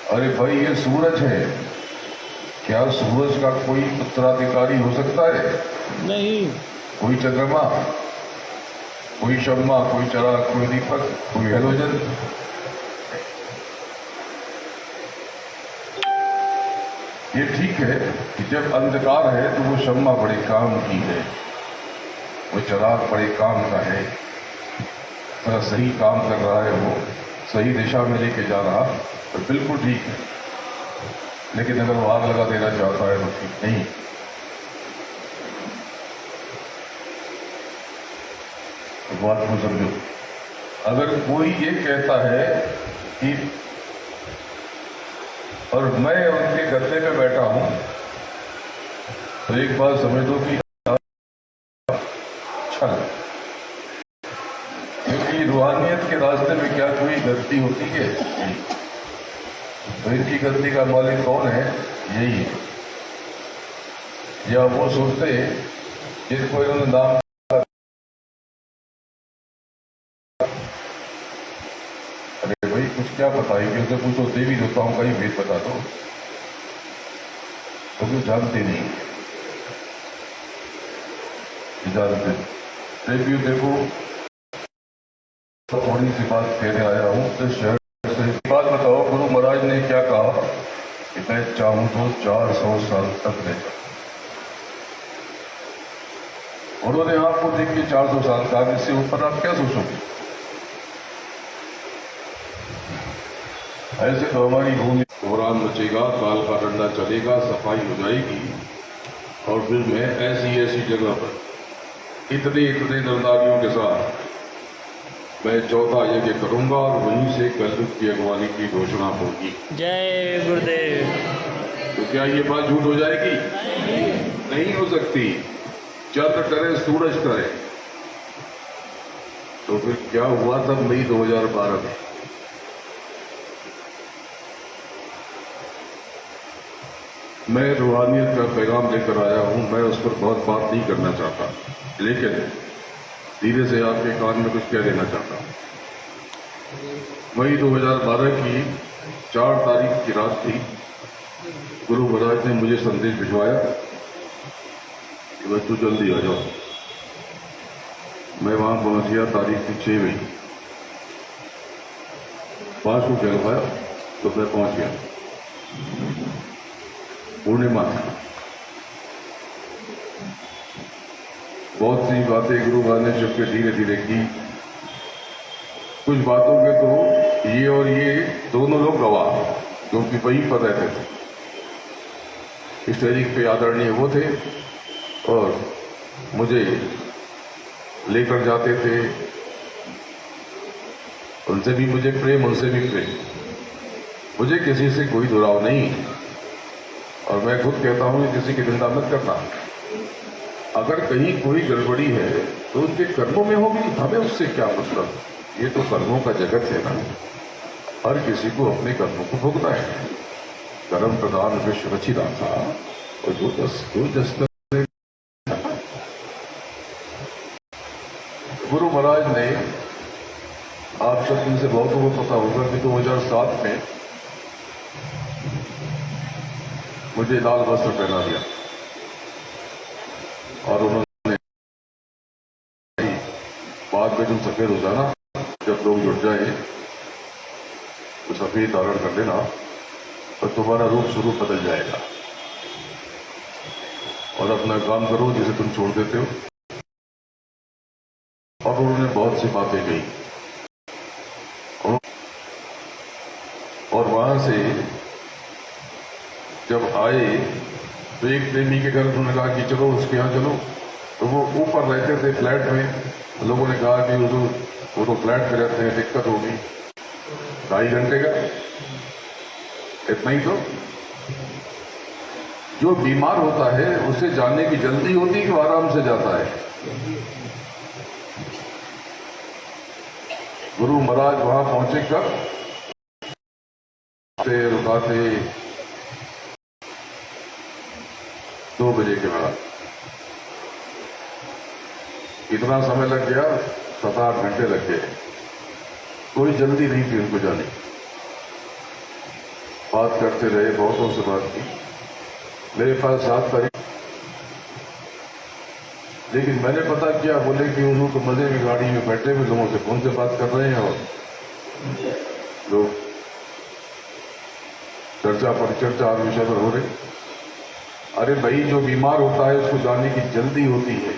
अरे भाई ये सूरज है, क्या सूरज का कोई उत्तराधिकारी हो सकता है? नहीं। कोई चंद्रमा, कोई शम्मा, कोई चिराग, कोई दीपक, कोई हेलोजन। ये ठीक है कि जब अंधकार है तो वो शम्मा बड़े काम की है, वो चिराग बड़े काम का है, थोड़ा सही काम कर रहा है, वो सही दिशा में लेके जा रहा तो बिल्कुल ठीक है। लेकिन अगर वो आग लगा देना चाहता है तो ठीक नहीं। तो बात को समझो, अगर कोई ये कहता है कि और मैं उनके गद्दे पे बैठा हूं, तो एक बात समझ दो कि छल, क्योंकि रूहानियत के रास्ते में क्या कोई गलती होती है? तो इनकी गलती का मालिक कौन है? यही है। या वो सोचते जिनको इन्होंने नाम, अरे भाई कुछ क्या पता है, क्योंकि पूछो देवी देवताओं का ही भेद बता दो, तो कुछ जानते नहीं जानते। देवी देखो, तो थोड़ी सी बात कहने आया हूं इस शहर से। बात बताओ, गुरु महाराज ने क्या कहा कि मैं चाहूं तो 400 साल तक रह जाऊं। उन्होंने आपको देख के 400 साल का, इससे ऊपर आप क्या सोचोगे? ऐसे तो हमारी भूमि कोहराम मचेगा, काल का डंडा चलेगा, सफाई हो जाएगी, और फिर मैं ऐसी ऐसी जगह पर इतने इतने नरनारियों के साथ मैं चौथा यज्ञ करूंगा और वहीं से कलयुग की अगवानी की घोषणा होगी। जय गुरुदेव। तो क्या ये बात झूठ हो जाएगी? नहीं हो सकती। चंद्र करे, सूरज करे, तो फिर क्या हुआ था मई 2012 में? मैं रूहानियत का पैगाम लेकर आया हूं, मैं उस पर बहुत बात नहीं करना चाहता, लेकिन धीरे से आपके कान में कुछ कह देना चाहता हूं। मई 2012 की 4 तारीख की रात थी। गुरु महाराज ने मुझे संदेश भिजवाया कि भाई तू जल्दी आ जाओ। मैं वहां पहुंच गया, तारीख थी 6 मई। 5 को कहलवाया तो मैं पहुंच गया। पूर्णिमा थी। बहुत सी बातें गुरु महाराज ने चुपके धीरे धीरे की। कुछ बातों के तो ये और ये दोनों लोग गवाह, क्योंकि वहीं पर रहते थे। स्टेजिंग पे आदरणीय वो थे और मुझे लेकर जाते थे। उनसे भी मुझे प्रेम, उनसे भी प्रेम। मुझे किसी से कोई दुराव नहीं, और मैं खुद कहता हूं कि किसी की निंदा मत करना। अगर कहीं कोई गड़बड़ी है तो उनके कर्मों में होगी, हमें उससे क्या मतलब? ये तो कर्मों का जगत है ना, हर किसी को अपने कर्मों को भोगना है। कर्म प्रधान विश्व रचिता था, और जो जस गुरु महाराज ने, आप सब इनसे बहुतों को पता होगा कि 2007 में मुझे लाल वस्त्र पहना दिया, और उन्होंने बाद में तुम सफेद हो जाना, जब लोग जुट जाए तो सफेद धारण कर लेना, तो तुम्हारा रूप स्वरूप बदल जाएगा, और अपना काम करो जिसे तुम छोड़ देते हो। और उन्होंने बहुत सी बातें कही, और वहां से जब आए तो एक प्रेमी के घर उन्होंने कहा कि चलो उसके यहाँ चलो, तो वो ऊपर रहते थे फ्लैट में। लोगों ने कहा कि वो तो फ्लैट में रहते हैं, दिक्कत होगी। 2.5 घंटे का, इतना ही। तो जो बीमार होता है उसे जाने की जल्दी होती है कि आराम से जाता है? गुरु महाराज वहां पहुंचे कब? रुकाते 2 बजे के बाद। इतना समय लग गया, 7-8 घंटे लग गए। कोई जल्दी नहीं थी उनको जाने। बात करते रहे, बहुतों से बात की। मेरे पास 7 तारीख, लेकिन मैंने पता किया, बोले कि उन लोग तो मजे में गाड़ी में बैठे हुए लोगों से फोन से बात कर रहे हैं और लोग चर्चा परिचर्चा और विषय पर हो रही। अरे भाई, जो बीमार होता है उसको जाने की जल्दी होती है,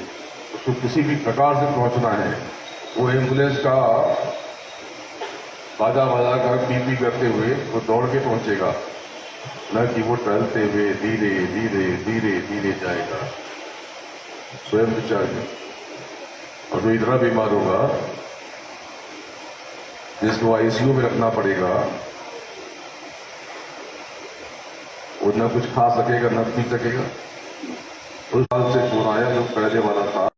उसको किसी भी प्रकार से पहुंचना है, वो एम्बुलेंस का बाजा बाजा कर पीपी करते हुए वो दौड़ के पहुंचेगा, न कि वो टहलते हुए धीरे धीरे धीरे धीरे जाएगा स्वयं विचार में। और जो इतना बीमार होगा जिसको आईसीयू में रखना पड़ेगा, वो न कुछ खा सकेगा न पी सकेगा। उस साल से फोन आया जो पहले वाला था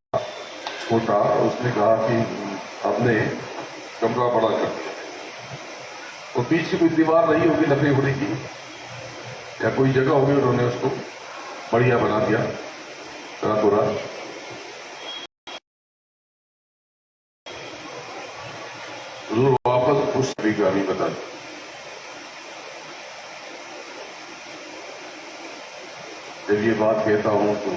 छोटा, उसने कहा कि आपने कमरा बड़ा कर दिया, तो पीछे कोई दीवार नहीं होगी लकड़ी होने की या कोई जगह होगी, उन्होंने उसको बढ़िया बना दिया पूरा। वापस उस तरीका भी बता दी। जब ये बात कहता हूं तो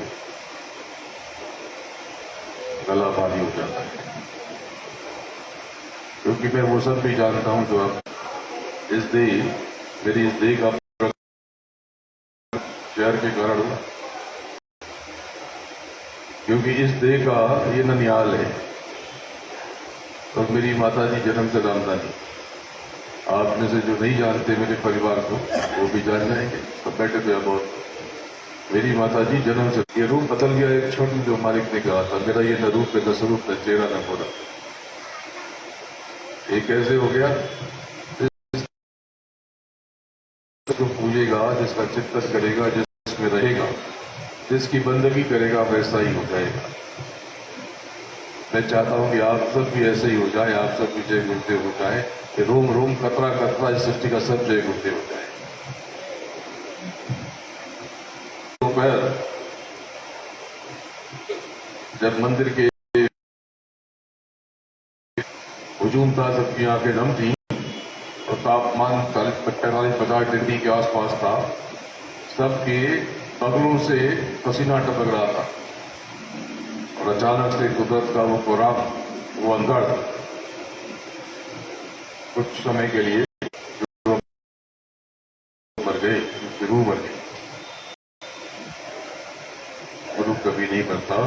गला भारी हो जाता है, क्योंकि मैं वो सब भी जानता हूं जो अब मेरी इस देह का शहर के कारण हुआ, क्योंकि इस देह का ये ननिहाल है। और मेरी माता जी जन्म से रामदानी, आप में से जो नहीं जानते मेरे परिवार को वो भी जान जाएंगे, तो बैठे तो बहुत। मेरी माता जी जन्म से, ये रूप बदल गया एक क्षण में जो मालिक ने कहा था, मेरा ये न रूप न स्वरूप न चेहरा न मोरा। ये कैसे हो गया? जो पूजेगा, जिसका चिंतन करेगा, जिसमें रहेगा, जिसकी बंदगी करेगा, वैसा ही हो जाएगा। मैं चाहता हूं कि आप सब भी ऐसे ही हो जाए, आप सब भी जय गुरुदेव हो जाए, कि रोम रोम कतरा कतरा इस सृष्टि का सब जय गुरुदेव हो जाए। दोपहर जब मंदिर के हुजूम था, सबकी आंखें नम थी और तापमान 40-45-50 डिग्री के आसपास था, सबके बगलों से पसीना टपक रहा था। और अचानक से कुदरत का वो खुराक, वो अंगड़ कुछ समय के लिए जो मर गए, रूह मर गई। गुरु कभी नहीं मरता,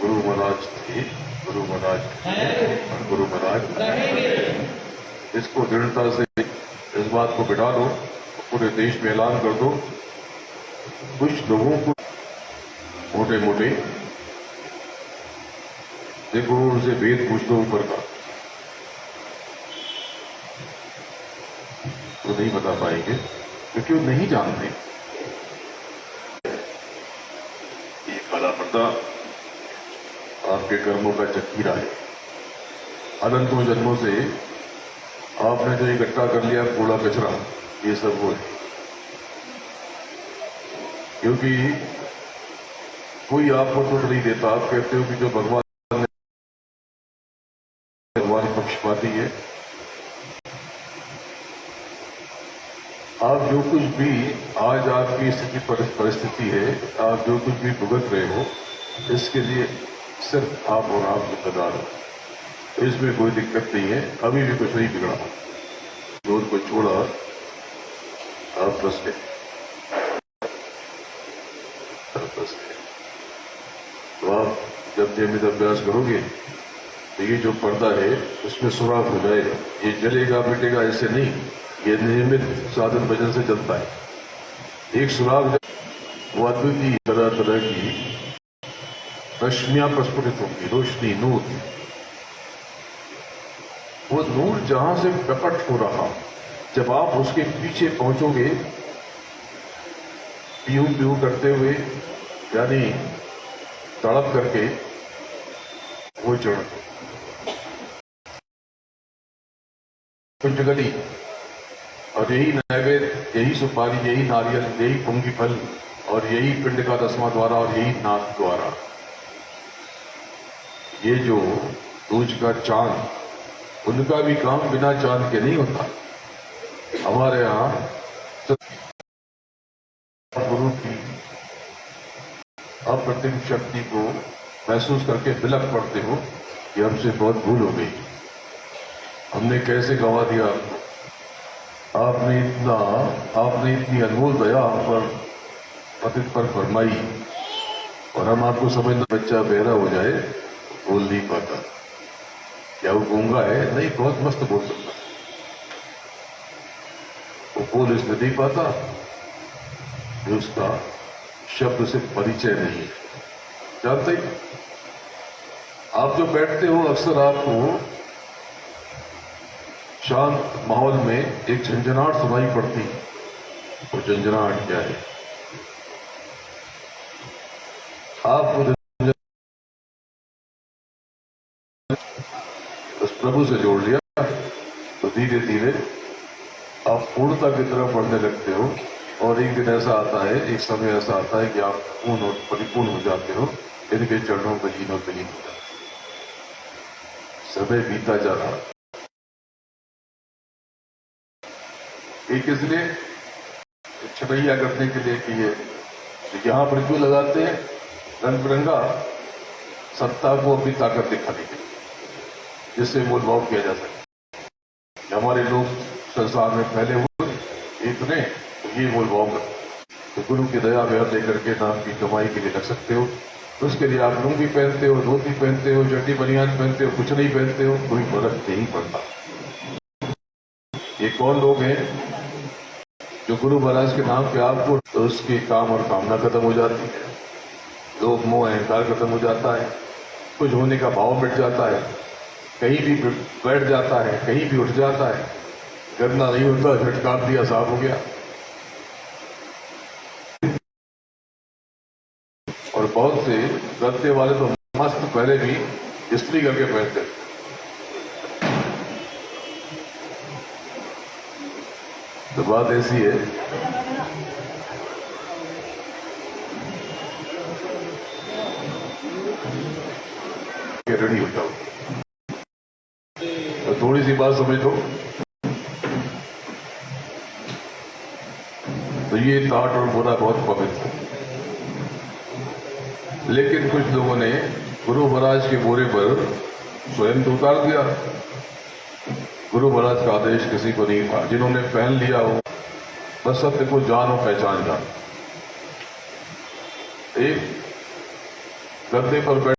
गुरु महाराज थे, गुरु महाराज और गुरु महाराज। इसको दृढ़ता से इस बात को बिठा दो, पूरे देश में ऐलान कर दो। कुछ लोगों को मोटे मोटे देखो, उनसे वेद पूछ दो ऊपर का, तो नहीं बता पाएंगे, क्योंकि वो नहीं जानते। ये काला पर्दा आपके कर्मों का चक्कीरा है। अनंतों जन्मों से आपने जो इकट्ठा कर लिया कूड़ा कचरा, ये सब वो है। क्योंकि कोई आपको दुख नहीं देता। आप कहते हो कि जो भगवान पक्षपाती है। आप जो कुछ भी आज आपकी स्थिति परिस्थिति है, आप जो कुछ भी भुगत रहे हो, इसके लिए सिर्फ आप और आप जिम्मेदार हो। इसमें कोई दिक्कत नहीं है, अभी भी कुछ नहीं बिगड़ा। जोर को छोड़ा, आप बस गए, तो आप जब नियमित अभ्यास करोगे तो ये जो पर्दा है उसमें सुराख हो जाएगा। ये जलेगा मिटेगा ऐसे नहीं, ये नियमित साधन भजन से चलता है। एक सुराख वो अद्वितीय तरह तरह की रश्मियां प्रस्फुटित होंगी, रोशनी, नूर। वो नूर जहां से प्रकट हो रहा, जब आप उसके पीछे पहुंचोगे पीऊ पीऊ करते हुए, यानी तड़प करके, वो चढ़ कुंज गली, और यही नैवेद्य, यही सुपारी, यही नारियल, यही पुंगी फल, और यही पिंड का 10वां द्वारा, और यही नाथ द्वारा। ये जो दूज का चांद, उनका भी काम बिना चांद के नहीं होता। हमारे यहाँ गुरु की अप्रतिम शक्ति को महसूस करके बिलख पड़ते हो कि हमसे बहुत भूल हो गई, हमने कैसे गंवा दिया आपको। आपने इतनी अनमोल दया हम पर पतित पर फरमाई और हम आपको समझना। बच्चा बहरा हो जाए बोल नहीं पाता, क्या वो गूंगा है? नहीं, बहुत मस्त बोल सकता, वो बोल इसलिए नहीं पाता कि उसका शब्द से परिचय नहीं है। जानते ही आप जो बैठते हो, अक्सर आपको शांत माहौल में एक झंझनाहट सुनाई पड़ती है। वो झंझनाहट क्या है? आपको उस प्रभु से जोड़ लिया तो धीरे धीरे आप पूर्णता की तरफ बढ़ने लगते हो और एक दिन ऐसा आता है, एक समय ऐसा आता है कि आप पूर्ण और परिपूर्ण हो जाते हो, इनके चरणों में लीन और विलीन हो जाते। समय बीता जा रहा, एक इसलिए छपैया करने के लिए कि ये यहां पर क्यों लगाते हैं रंग बिरंगा? सत्ता को अपनी ताकत दिखाने के लिए, जिससे मोलभाव किया जा सके। हमारे लोग संसार में फैले हुए इतने, तो ये मोलभाव करते। तो गुरु की दया में लेकर के नाम की कमाई के लिए लग सकते हो। उसके लिए आप लुंगी पहनते हो, धोती पहनते हो, चड्डी बनियान पहनते हो, कुछ नहीं पहनते हो, कोई फर्क नहीं पड़ता। ये कौन लोग हैं जो गुरु महाराज के नाम पे आपको, तो उसके काम और कामना खत्म हो जाती है, लोभ मोह अहंकार खत्म हो जाता है, कुछ होने का भाव मिट जाता है, कहीं भी बैठ जाता है, कहीं भी उठ जाता है, गंदा नहीं होता, झटका दिया साफ हो गया। और बहुत से गद्दे वाले तो मस्त पहले भी स्त्री करके पहनते, तो बात ऐसी है कि रेडी हो जाओ। तो थोड़ी सी बात समझ लो, तो ये टाट और बुरा बहुत पवित्र है। लेकिन कुछ लोगों ने गुरु महाराज के बोरे पर स्वयं तो उतार दिया। गुरु महाराज का आदेश किसी को नहीं था। जिन्होंने पहन लिया हो बस सत्य को जानो, पहचान जानो। एक गद्दे पर बैठे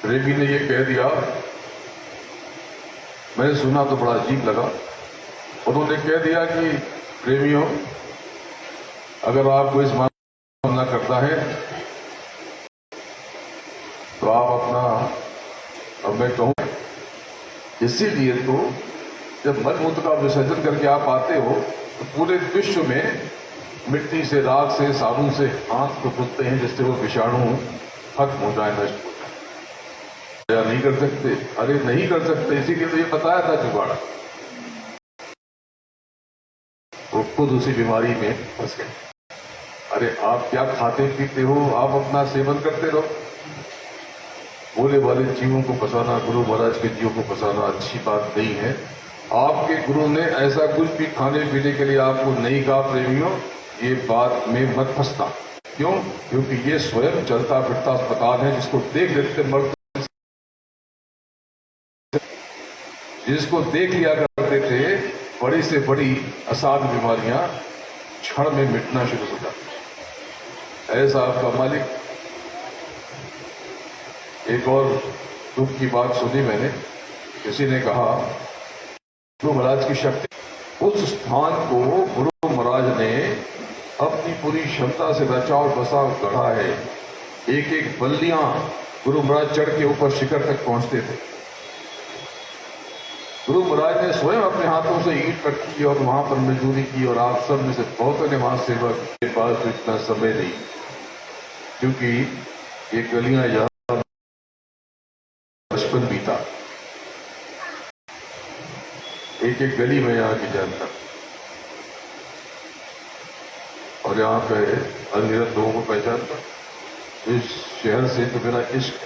रेबी ने ये कह दिया, मैंने सुना तो बड़ा अजीब लगा। उन्होंने कह दिया कि प्रेमियों, अगर आपको इस मामला करता है तो आप अपना, अब मैं कहूं, इसीलिए तो जब मलमूत्र का विसर्जन करके आप आते हो तो पूरे विश्व में मिट्टी से, राख से, साबुन से हाथ को धुलते हैं जिससे वो विषाणु खत्म हो जाए, नष्ट हो जाए। नहीं कर सकते? अरे नहीं कर सकते, इसीलिए तो ये बताया था जुगाड़। वो खुद उसी बीमारी में फंस गए। अरे आप क्या खाते पीते हो? आप अपना सेवन करते रहो। भोले वाले जीवों को फंसाना, गुरु महाराज के जीवों को फंसाना अच्छी बात नहीं है। आपके गुरु ने ऐसा कुछ भी खाने पीने के लिए आपको नहीं कहा। प्रेमियों, ये बात में मत फंसना। क्यों? क्योंकि ये स्वयं चलता फिरता अस्पताल है, जिसको देख लेते मरते, जिसको देख लिया करते थे बड़ी से बड़ी असाध्य बीमारियां क्षण में मिटना शुरू हो जाती। ऐसा आपका मालिक। एक और दुख की बात सुनी मैंने, किसी ने कहा गुरु महाराज की शक्ति, उस स्थान को गुरु महाराज ने अपनी पूरी क्षमता से रचा और बसा गढ़ा है। एक एक बल्लियां गुरु महाराज चढ़ के ऊपर शिखर तक पहुंचते थे। गुरु महाराज ने स्वयं अपने हाथों से ईंट रखी और वहां पर मजदूरी की, और आप सब में से बहुतों ने वहां सेवा के पास तो इतना समय नहीं, क्योंकि ये गलियां यहां बचपन बीता, एक एक गली में यहाँ की जानता, और यहाँ पे अनगिनत लोगों को पहचानता। इस शहर से तो मेरा इश्क,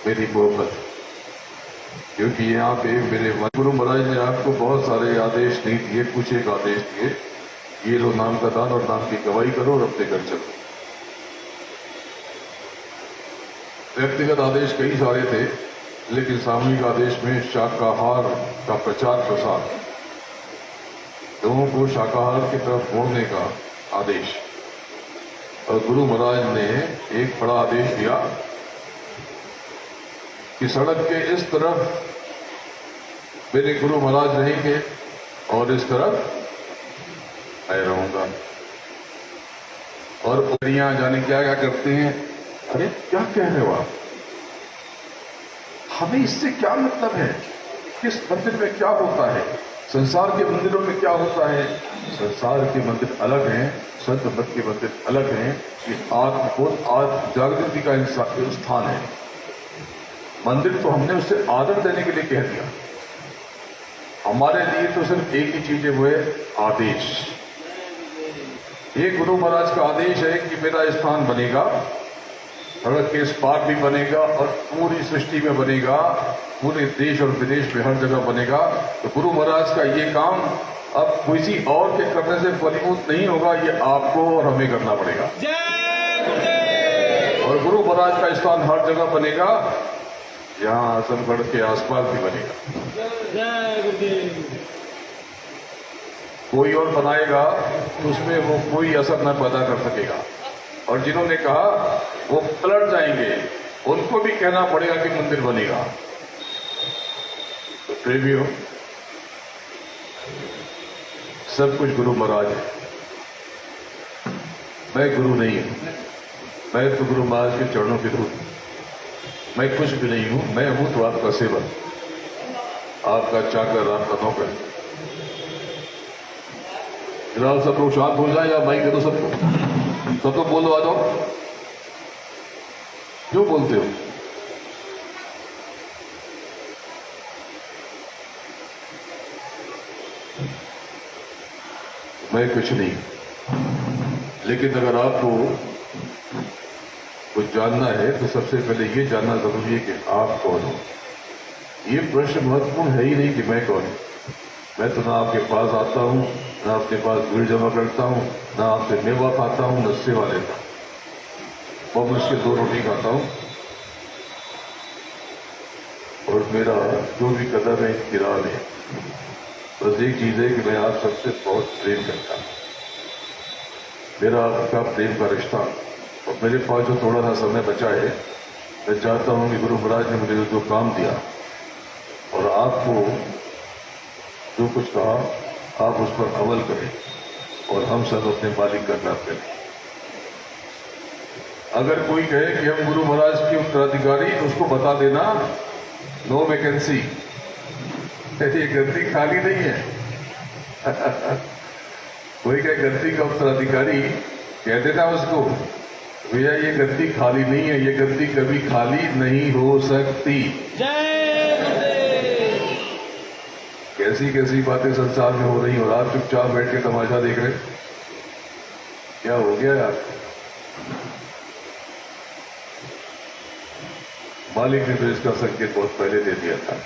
मेरी मोहब्बत। क्योंकि यहाँ पे मेरे गुरु महाराज ने आपको बहुत सारे आदेश नहीं दिए, कुछ एक आदेश दिए, ये लो नाम का दान और नाम की गवाही करो और अपने घर चलो। व्यक्तिगत आदेश कई सारे थे, लेकिन सामूहिक आदेश में शाकाहार का प्रचार प्रसार, लोगों को शाकाहार की तरफ मोड़ने का आदेश। और गुरु महाराज ने एक बड़ा आदेश दिया कि सड़क के इस तरफ मेरे गुरु महाराज रहेंगे और इस तरफ मैं रहूंगा। और परियां जाने क्या क्या करते हैं, अरे क्या कह रहे हो आप, हमें इससे क्या मतलब है, किस मंदिर में क्या होता है, संसार के मंदिरों में क्या होता है। संसार के मंदिर अलग हैं, संत मत के मंदिर अलग हैं। ये आत्मबोध आत्म जागृति का स्थान है। मंदिर तो हमने उससे आदर देने के लिए कह दिया, हमारे लिए तो सिर्फ एक ही चीज है, वो है आदेश। ये गुरु महाराज का आदेश है कि मेरा स्थान बनेगा, सड़क के इस पार भी बनेगा और पूरी सृष्टि में बनेगा, पूरे देश और विदेश में हर जगह बनेगा। तो गुरु महाराज का ये काम अब किसी और के करने से फलीभूत नहीं होगा, ये आपको और हमें करना पड़ेगा। और गुरु महाराज का स्थान हर जगह बनेगा, यहाँ आजमगढ़ के आसपास भी बनेगा। कोई और बनाएगा तो उसमें वो कोई असर न पैदा कर सकेगा। और जिन्होंने कहा वो पलट जाएंगे, उनको भी कहना पड़ेगा कि मंदिर बनेगा। तो प्रेमियों, सब कुछ गुरु महाराज है, मैं गुरु नहीं हूं, मैं तो गुरु महाराज के चरणों के धूल, मैं कुछ भी नहीं हूं। मैं हूं तो आपका सेवक, आपका चाकर, आपका नौकर। फिलहाल सब लोग शांत हो जाए या माइक दे दो सबको, सब लोग बोलो, आ जाओ। क्यों बोलते हो? मैं कुछ नहीं, लेकिन अगर आपको कुछ जानना है तो सबसे पहले ये जानना जरूरी है कि आप कौन हो। ये प्रश्न महत्वपूर्ण है ही नहीं कि मैं कौन हूं। मैं तो ना आपके पास आता हूं, ना आपके पास भीड़ जमा करता हूं, ना आपसे मेवा खाता हूं, न सेवा लेता हूं, और मुझके 2 रोटी खाता हूं। और मेरा जो भी कदम है किरान है, बस एक चीज है कि मैं आप सबसे बहुत प्रेम करता हूं। मेरा आपका प्रेम का रिश्ता, और मेरे पास जो थोड़ा सा समय बचा है, मैं चाहता हूं कि गुरु महाराज ने मुझे जो काम दिया और आपको जो कुछ कहा, आप उस पर अमल करें और हम सब अपने मालिक का काम करें। अगर कोई कहे कि हम गुरु महाराज के उत्तराधिकारी, तो उसको बता देना नो वैकेंसी, ये गद्दी खाली नहीं है। कोई कहे गद्दी का उत्तराधिकारी, कह देना उसको भैया ये गद्दी खाली नहीं है, ये गद्दी कभी खाली नहीं हो सकती। कैसी कैसी बातें संसार में हो रही और आप चुपचाप बैठ के तमाशा देख रहे, क्या हो गया यार? मालिक ने तो इसका संकेत बहुत पहले दे दिया था।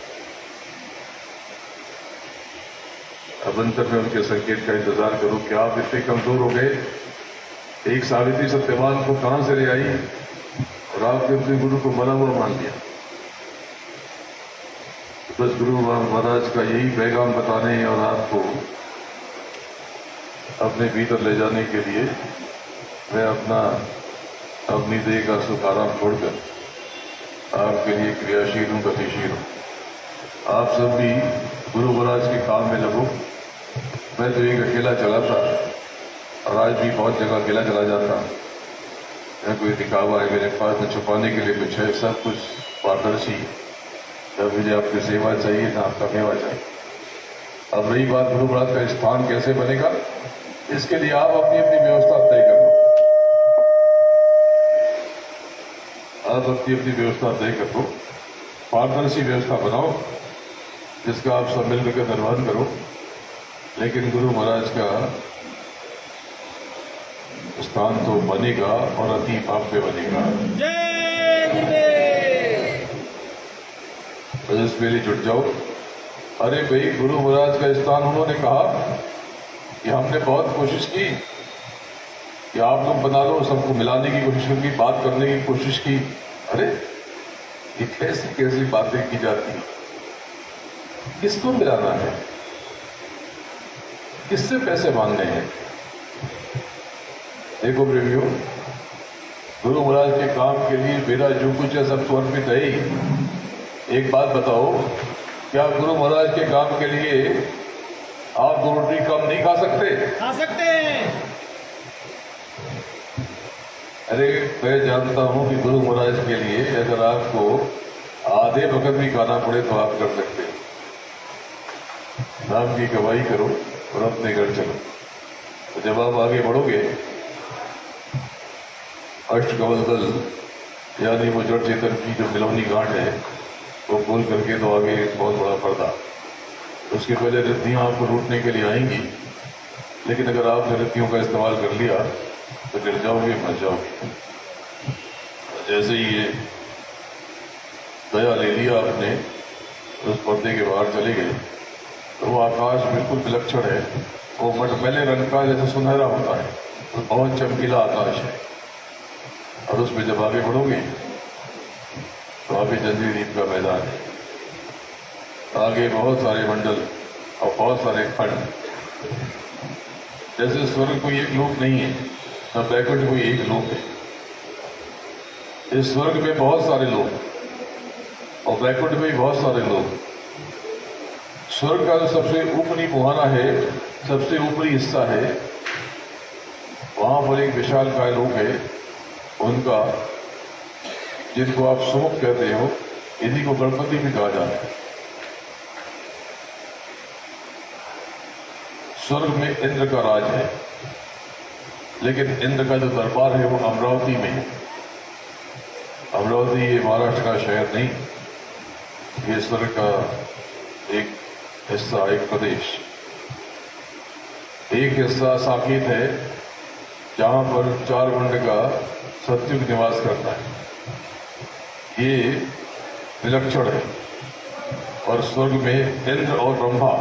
अब अंतर में उनके संकेत का इंतजार करो। क्या आप इतने कमजोर हो गए? एक सावित्री सत्यवान को कहां से ले आई और आपने अपने गुरु को मरा हुआ मान लिया। बस गुरु महाराज का यही पैगाम बताने और आपको अपने भीतर ले जाने के लिए मैं अपनी देह का सुख आराम छोड़कर आपके लिए क्रियाशील हूं, गतिशील हूं। आप सब भी गुरु महाराज के काम में लगो। मैं तो एक अकेला चला था और आज भी बहुत जगह अकेला चला जाता। न कोई दिखावा है मेरे पास, न छुपाने के लिए कुछ है, सब कुछ पारदर्शी। जब मुझे आपकी सेवा चाहिए ना आपका मेवा चाहिए। अब रही बात गुरु महाराज का स्थान कैसे बनेगा, इसके लिए आप अपनी अपनी व्यवस्था तय कर लो। आप अपनी अपनी व्यवस्था तय कर लो, पारदर्शी व्यवस्था बनाओ जिसका आप सब मिलकर निर्वहन करो। लेकिन गुरु महाराज का स्थान तो बनेगा और अति भव्य बनेगा। इसके लिए जुट जाओ। अरे भाई, गुरु महाराज का स्थान उन्होंने कहा कि हमने बहुत कोशिश की कि आप लोग बना लो, सबको मिलाने की कोशिश की, बात करने की कोशिश की। अरे ये कैसी कैसी बातें की जाती हैं, किसको मिलाना है, किससे पैसे मांगने हैं। देखो प्रेमियों, गुरु महाराज के काम के लिए मेरा जो कुछ है सब समर्पित है ही। एक बात बताओ, क्या गुरु महाराज के काम के लिए आप 2 रोटी कम नहीं खा सकते? खा सकते हैं। अरे मैं जानता हूं कि गुरु महाराज के लिए अगर आपको आधे वक्त भी खाना पड़े तो आप कर सकते हैं। नाम की गवाही करो और अपने घर चलो। तो जब आप आगे बढ़ोगे, अष्टकमल दल यानी वो जड़ चेतन की जो मिलौनी गांठ है वो खोल करके तो आगे बहुत बड़ा पर्दा। उसके पहले रिद्धियां आपको लूटने के लिए आएंगी, लेकिन अगर आपने रिद्धियों का इस्तेमाल कर लिया तो गिर जाओगे, मर जाओगे। जैसे ही ये दया ले लिया आपने, उस पर्दे के बाहर चले गए, तो वो आकाश बिल्कुल विलक्षण है। वो मटमैले रंग का जैसे सुनहरा होता है, तो बहुत चमकीला आकाश है। और उसमें जब आगे बढ़ोगे तो आगे जंजीर दीप का मैदान है, आगे बहुत सारे मंडल और बहुत सारे खंड। जैसे स्वर्ग कोई एक लोक नहीं है, न बैकुंठ कोई एक लोक है। इस स्वर्ग में बहुत सारे लोग और बैकुंठ में भी बहुत सारे लोग। स्वर्ग का जो सबसे ऊपरी मुहाना है, सबसे ऊपरी हिस्सा है, वहां पर एक विशाल काय लोक है। उनका, जिनको आप सुमुख कहते हो, इन्हीं को गणपति भी कहा जाता है। स्वर्ग में इंद्र का राज है, लेकिन इंद्र का जो दरबार है वो अमरावती में है। अमरावती ये महाराष्ट्र का शहर नहीं, ये स्वर्ग का एक हिस्सा, एक प्रदेश। एक हिस्सा साकेत है, जहां पर 4 वर्ण का सत्युग निवास करता है। ये विलक्षण है। और स्वर्ग में इंद्र और ब्रह्मा,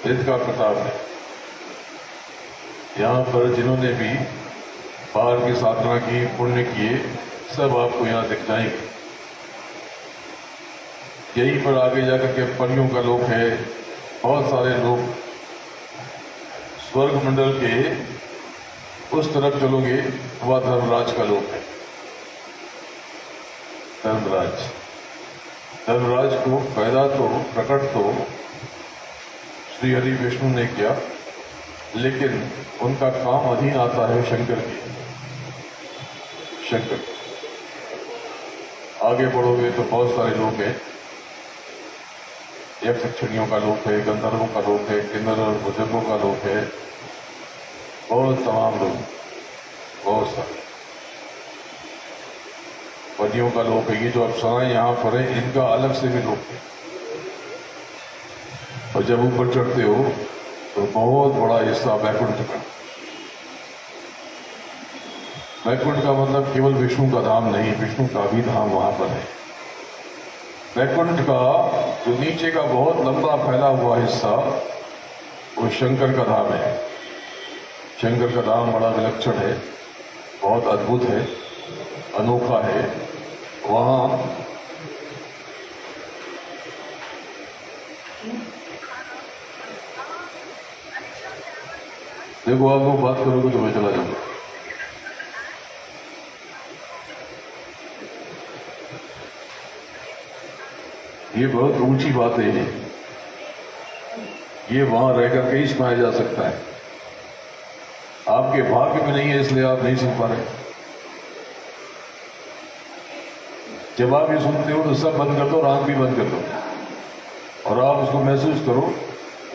इनका प्रताप है। यहाँ पर जिन्होंने भी बाहर की साधना की, पुण्य किए, सब आपको यहाँ दिख जाएंगे। यहीं पर आगे जाकर के परियों का लोक है, बहुत सारे लोग। स्वर्ग मंडल के उस तरफ चलोगे, वह धर्मराज का लोक है। धर्मराज, धर्मराज को पैदा तो, प्रकट तो श्री हरि विष्णु ने किया, लेकिन उनका काम अधीन आता है शंकर की। शंकर आगे बढ़ोगे तो बहुत सारे लोग हैं। यक्ष यक्षिणियों का लोक है, गंधर्वों का लोक है, किन्नर और भुजंगों का लोक है, बहुत तमाम लोग, बहुत सारे पतियों का लोक है। ये जो अप्सराएं यहाँ पर है, इनका अलग से भी लोक है। और जब ऊपर चढ़ते हो तो बहुत बड़ा हिस्सा बैकुंठ का। बैकुंठ का मतलब केवल विष्णु का धाम नहीं, विष्णु का भी धाम वहां पर है। बैकुंठ का जो नीचे का बहुत लंबा फैला हुआ हिस्सा, वो शंकर का धाम है। शंकर का धाम बड़ा विलक्षण है, बहुत अद्भुत है, अनोखा है। वहां देखो, आप लोग बात करोगे तो मैं चला जाऊंगा। ये बहुत ऊंची बातें हैं, ये वहां रहकर के ही सुनाया जा सकता है। आपके भाग्य में नहीं है, इसलिए आप नहीं सुन पा रहे। जब आप ये सुनते हो तो सब बंद कर दो, आंख भी बंद कर दो, और आप उसको महसूस करो।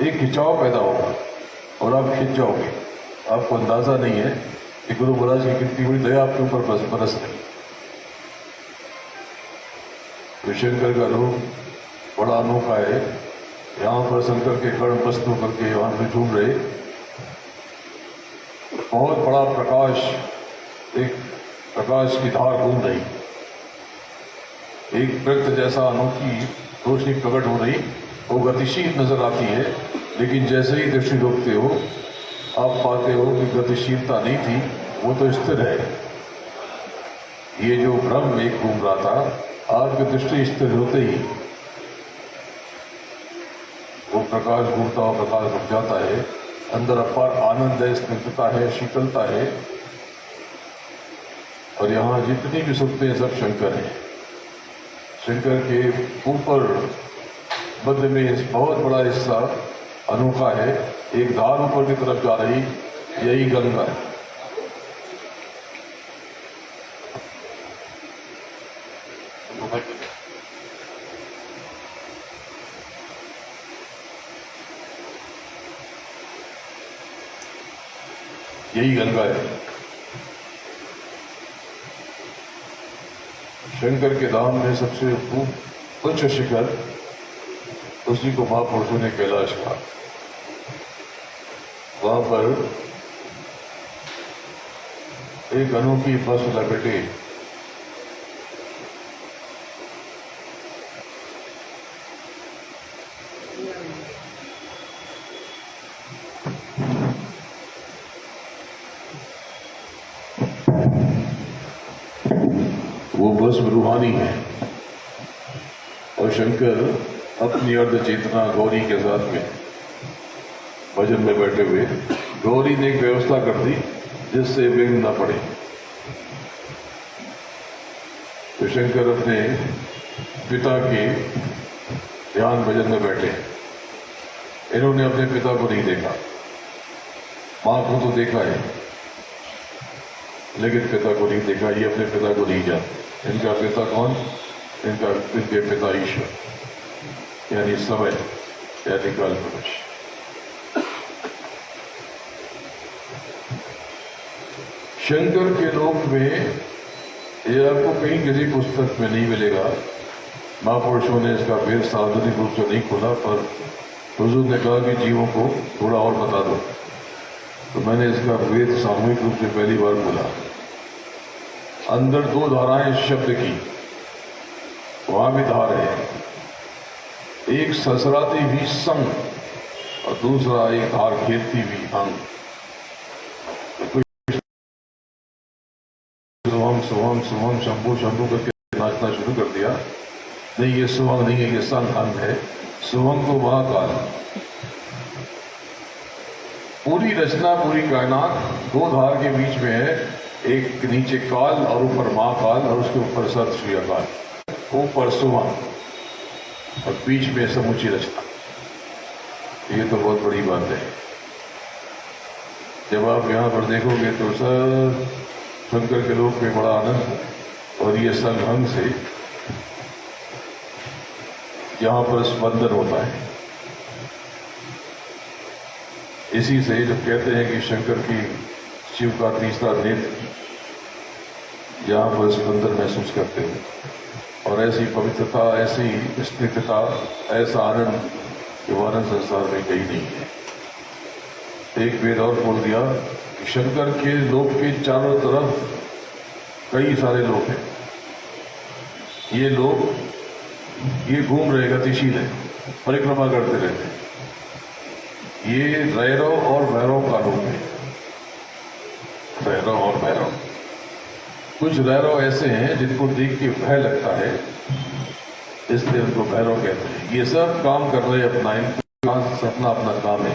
एक खिंचाव पैदा होगा और आप खिंच जाओगे। आपको अंदाजा नहीं है कि गुरु महाराज की कितनी बड़ी दया आपके ऊपर बरस रही। तो शंकर का रूप बड़ा अनोखा है। यहाँ पर शंकर के कर्ण मस्त होकर के वहां पे झूम रहे। बहुत बड़ा प्रकाश, एक प्रकाश की धार घूम रही। एक वृत्त जैसा अनोखी रोशनी प्रकट हो रही, वो गतिशील नजर आती है, लेकिन जैसे ही दृष्टि रोकते हो आप पाते हो कि गतिशीलता नहीं थी, वो तो स्थिर है। ये जो भ्रम एक घूम रहा था, आपकी दृष्टि स्थिर होते ही वो प्रकाश घूमता हुआ प्रकाश रुक जाता है। अंदर अपार आनंद है, स्निग्धता है, शीतलता है, और यहाँ जितनी भी सुखते हैं सब शंकर है। शंकर के ऊपर मध्य में बहुत बड़ा हिस्सा अनोखा है, एक धार ऊपर की तरफ जा रही, यही गंगा है। यही गंगा है। शंकर के धाम में सबसे उच्च शिखर, उसी को महापुरुषों ने कैलाश कहा। वहां पर एक अनोखी बस लपेटे वो बस रूहानी है, और शंकर अपनी अर्ध चेतना गौरी के साथ में भजन में बैठे हुए, गौरी ने एक व्यवस्था कर दी जिससे विघ्न न पड़े। तो शंकर अपने पिता के ध्यान भजन में बैठे। इन्होंने अपने पिता को नहीं देखा, मां को तो देखा है, लेकिन पिता को नहीं देखा। ये अपने पिता को नहीं जानते। इनका पिता कौन? इनके पिता ईश्वर, यानी समय, यानी काल पुरुष। शंकर के लोक में ये आपको कहीं किसी पुस्तक में नहीं मिलेगा। महापुरुषों ने इसका भेद सार्वजनिक रूप से नहीं खोला, पर हुजूर ने कहा कि जीवों को थोड़ा और बता दो, तो मैंने इसका भेद सामूहिक रूप से पहली बार बोला। अंदर दो धाराएं शब्द की, वहां भी धार है, एक ससराती हुई संग और दूसरा एक धार खेलती हुई अंग। सुवम सुवम सुवम शंभु शंभु करके नाचना शुरू कर दिया। नहीं, ये सुवंग नहीं है, ये संग अंग है। सुवंग तो महाकाल, पूरी रचना, पूरी कायनात दो धार के बीच में है। एक नीचे काल और ऊपर महाकाल, और उसके ऊपर सत श्री अकाल, ऊपर सुवंग और बीच में समूची रचना। ये तो बहुत बड़ी बात है। जब आप यहां पर देखोगे तो सब शंकर के लोक में बड़ा आनंद, और ये संघ से यहां पर स्पंदन होता है। इसी से जब कहते हैं कि शंकर की, शिव का तीसरा नेत्र, यहां पर स्पंदन महसूस करते हो, और ऐसी पवित्रता, ऐसी स्निग्धता, ऐसा आनंद कि आनंद संसार में कहीं नहीं है। एक वेद और बोल दिया कि शंकर के लोक के चारों तरफ कई सारे लोग हैं। ये लोग ये घूम रहे, गतिशील है, परिक्रमा करते रहते हैं। ये रैरव और भैरव का रूप है। रैरव और भैरव, कुछ रैरव ऐसे हैं जिनको देख के भय लगता है, इसलिए उनको भैरव कहते हैं। ये सब काम कर रहे अपना, अपना अपना काम है,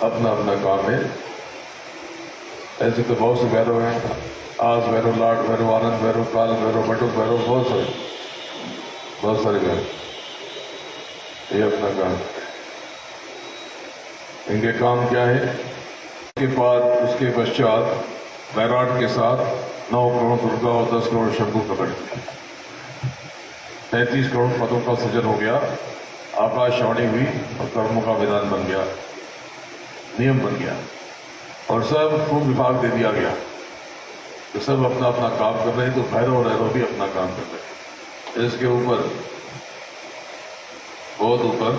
अपना अपना काम है। ऐसे तो बहुत से भैरव हैं, आज भैरव, लाट भैरव, आनंद भैरव, काल भैरव, बटुक भैरव, बहुत सारे भैरव। ये अपना काम है। इनके काम क्या है? उसके पश्चात वैराट के साथ 9 करोड़ दुर्गा और 10 करोड़ शंभु प्रकट किए। 33 करोड़ पदों का सृजन हो गया, आकाशवाणी हुई और कर्मों का विधान बन गया, नियम बन गया, और सब खूब विभाग दे दिया गया। तो सब अपना अपना काम कर रहे हैं। तो भैरव और रैरव भी अपना काम कर रहे हैं। इसके ऊपर, बहुत ऊपर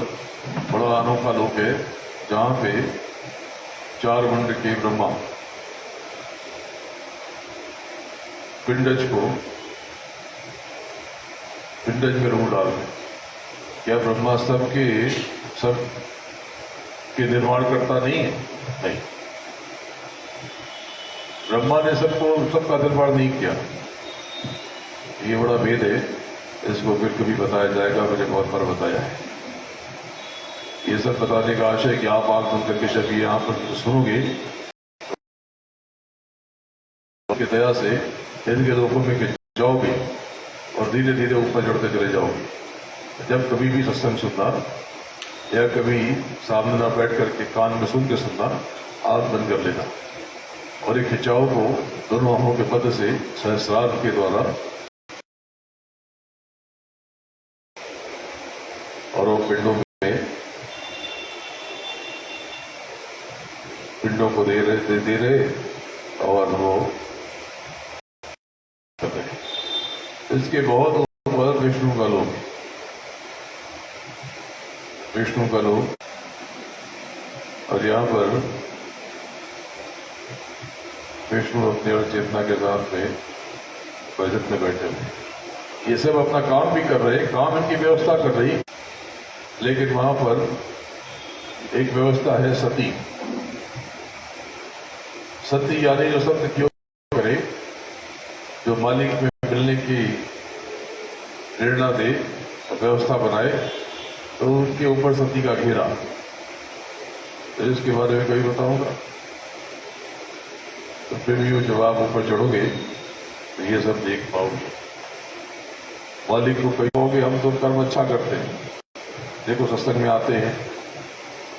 बड़ा अनोखा लोक है, जहां पे 4 मंड के ब्रह्मा पिंडज को पिंडज में रूह डाल दें। क्या ब्रह्मा सब के निर्माण करता नहीं है? नहीं, ब्रह्मा ने सबका निर्माण नहीं किया। ये बड़ा भेद है, इसको फिर कभी बताया जाएगा, मैंने बहुत बार बताया है। ये सब बताने का आशय कि आप आंख बंद करके जब ये यहाँ पर सुनोगे की दया से इनके लोगों में जाओगे और धीरे धीरे ऊपर चढ़ते चले जाओगे। जब कभी भी सत्संग सुनना या कभी सामने ना बैठ करके कान में सुन के सुनना, आंख बंद कर लेना और एक खिंचाव को दोनों आंखों के मध्य से सहस्रार के द्वारा और वो पिंडों को दे रहे और वो कर रहे। इसके बहुत ऊपर विष्णु का लोक और यहाँ पर विष्णु अपने और चेतना के साथ में बजट में बैठे हुए। ये सब अपना काम भी कर रहे, काम इनकी व्यवस्था कर रही, लेकिन वहां पर एक व्यवस्था है सती। सती यानी जो सत्य क्यों करे, जो मालिक में मिलने की प्रेरणा दे, व्यवस्था बनाए, तो उनके ऊपर सती का घेरा। तो इसके बारे में कभी बताऊंगा। तो फिर भी जब आप ऊपर चढ़ोगे तो ये सब देख पाओगे। मालिक को कही कहोगे हम तो कर्म अच्छा करते हैं, देखो सत्संग में आते हैं,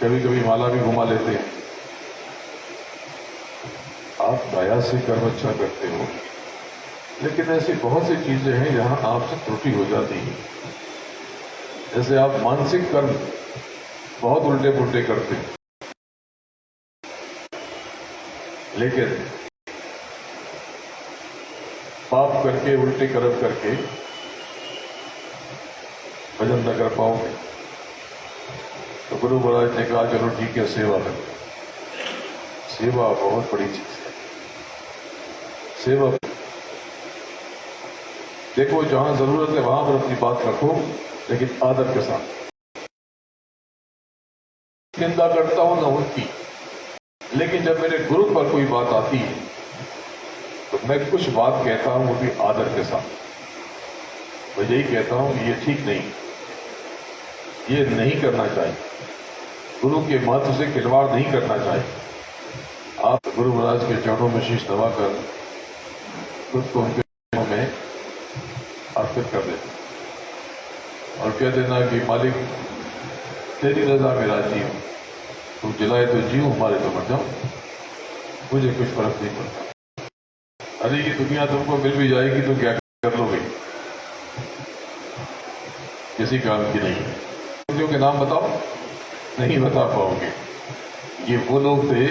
कभी कभी माला भी घुमा लेते हैं। आप दया से कर्म अच्छा करते हो, लेकिन ऐसी बहुत सी चीजें हैं जहां आपसे त्रुटि हो जाती है। जैसे आप मानसिक कर्म बहुत उल्टे पुल्टे करते हैं, लेकिन पाप करके उल्टे कर्म करके भजन न कर पाओगे। तो गुरु महाराज ने कहा चलो ठीक है, सेवा करो। सेवा बहुत बड़ी चीज है। सेवा देखो, जहां जरूरत है वहां पर अपनी बात रखो, लेकिन आदर के साथ। निंदा करता हूं ना उनकी, लेकिन जब मेरे गुरु पर कोई बात आती है तो मैं कुछ बात कहता हूं, वो भी आदर के साथ। मैं यही कहता हूं कि ये ठीक नहीं, ये नहीं करना चाहिए, गुरु के महत्व से खिलवाड़ नहीं करना चाहिए। आप गुरु महाराज के चरणों में शीश दबाकर खुद को उनके चरणों में अर्पित कर देना और कह देना कि मालिक तेरी रजा में राजी हूं, तू जिलाए तो जीव, हमारे तो मर जाओ, मुझे कुछ फर्क नहीं पड़ता। अरे ये दुनिया तुमको मिल भी जाएगी तो क्या कर लोगे, किसी काम की नहीं है। के नाम बताओ, नहीं बता पाओगे। ये वो लोग थे